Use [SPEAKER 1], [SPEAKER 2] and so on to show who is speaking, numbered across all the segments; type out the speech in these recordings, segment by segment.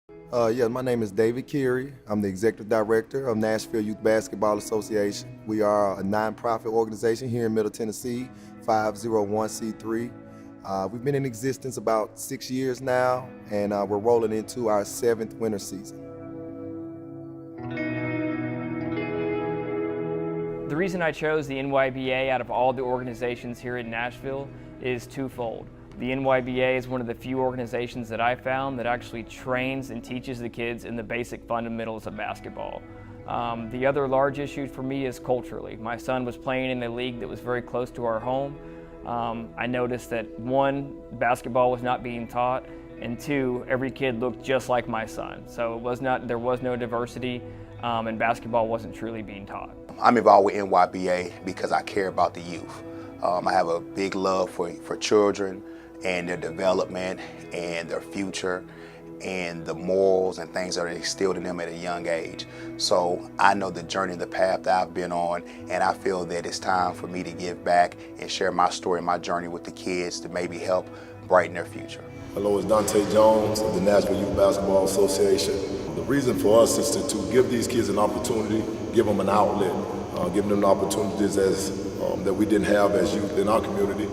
[SPEAKER 1] Yeah, my name is David Keary. I'm the Executive Director of Nashville Youth Basketball Association. We are a nonprofit organization here in Middle Tennessee, 501c3. We've been in existence about 6 years now, and we're rolling into our 7th winter season.
[SPEAKER 2] The reason I chose the NYBA out of all the organizations here in Nashville is twofold. The NYBA is one of the few organizations that I found that actually trains and teaches the kids in the basic fundamentals of basketball. The other large issue for me is culturally. My son was playing in a league that was very close to our home. I noticed that one, basketball was not being taught, and two, every kid looked just like my son. So there was no diversity, and basketball wasn't truly being taught.
[SPEAKER 3] I'm involved with NYBA because I care about the youth. I have a big love for children and their development and their future and the morals and things that are instilled in them at a young age. So I know the journey and the path that I've been on, and I feel that it's time for me to give back and share my story and my journey with the kids to maybe help brighten their future.
[SPEAKER 4] Hello, it's Dante Jones of the Nashville Youth Basketball Association. The reason for us is to give these kids an opportunity, give them an outlet, giving them the opportunities that we didn't have as youth in our community,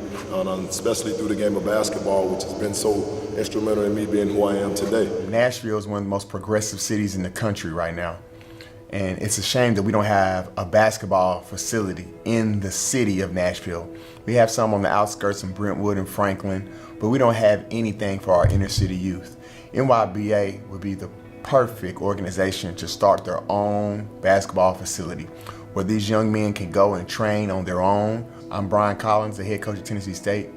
[SPEAKER 4] especially through the game of basketball, which has been so instrumental in me being who I am today.
[SPEAKER 5] Nashville is one of the most progressive cities in the country right now. And it's a shame that we don't have a basketball facility in the city of Nashville. We have some on the outskirts in Brentwood and Franklin, but we don't have anything for our inner city youth. NYBA would be the perfect organization to start their own basketball facility where these young men can go and train on their own. I'm Brian Collins, the head coach of Tennessee State.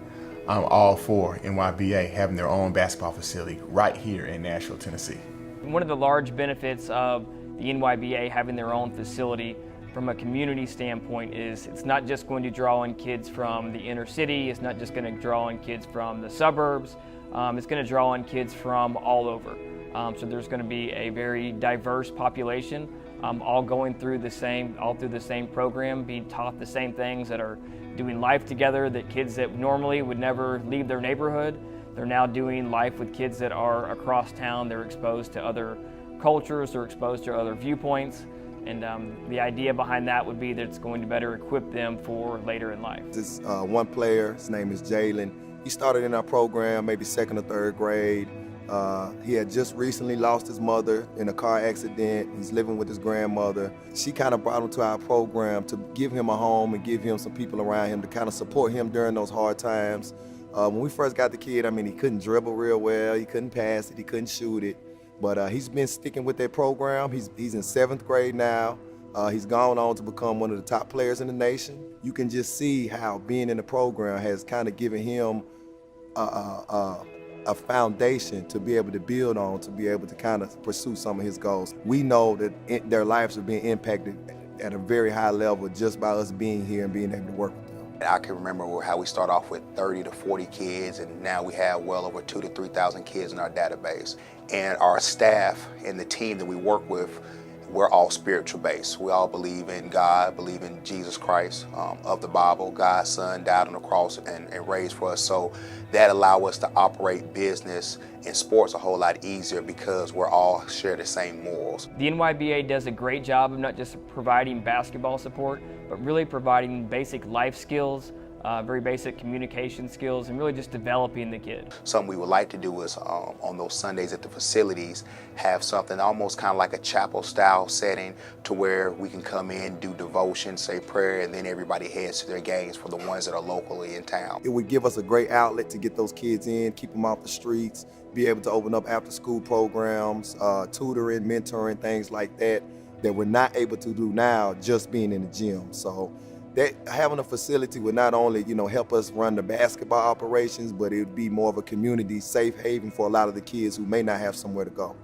[SPEAKER 5] I'm all for NYBA having their own basketball facility right here in Nashville, Tennessee.
[SPEAKER 2] One of the large benefits of the NYBA having their own facility from a community standpoint is it's not just going to draw in kids from the inner city, it's not just going to draw in kids from the suburbs, it's going to draw in kids from all over. So there's going to be a very diverse population, all going through the same program, being taught the same things, that are doing life together, that kids that normally would never leave their neighborhood, they're now doing life with kids that are across town. They're exposed to other cultures, they're exposed to other viewpoints, and the idea behind that would be that it's going to better equip them for later in life.
[SPEAKER 1] This one player, his name is Jalen. He started in our program maybe 2nd or 3rd grade. He had just recently lost his mother in a car accident. He's living with his grandmother. She kind of brought him to our program to give him a home and give him some people around him to kind of support him during those hard times. When we first got the kid, I mean, he couldn't dribble real well, he couldn't pass it, he couldn't shoot it. But he's been sticking with that program. He's in 7th grade now. He's gone on to become one of the top players in the nation. You can just see how being in the program has kind of given him a foundation to be able to build on, to be able to kind of pursue some of his goals. We know that their lives are being impacted at a very high level just by us being here and being able to work with them.
[SPEAKER 3] I can remember how we started off with 30 to 40 kids, and now we have well over 2,000 to 3,000 kids in our database. And our staff and the team that we work with, we're all spiritual based. We all believe in God, believe in Jesus Christ of the Bible. God's son died on the cross and raised for us. So that allows us to operate business and sports a whole lot easier because we're all share the same morals.
[SPEAKER 2] The NYBA does a great job of not just providing basketball support, but really providing basic life skills, very basic communication skills, and really just developing the kid.
[SPEAKER 3] Something we would like to do is on those Sundays at the facilities have something almost kind of like a chapel style setting to where we can come in, do devotion, say prayer, and then everybody heads to their games for the ones that are locally in town.
[SPEAKER 1] It would give us a great outlet to get those kids in, keep them off the streets, be able to open up after school programs, tutoring, mentoring, things like that we're not able to do now just being in the gym. So that having a facility would not only, help us run the basketball operations, but it would be more of a community safe haven for a lot of the kids who may not have somewhere to go.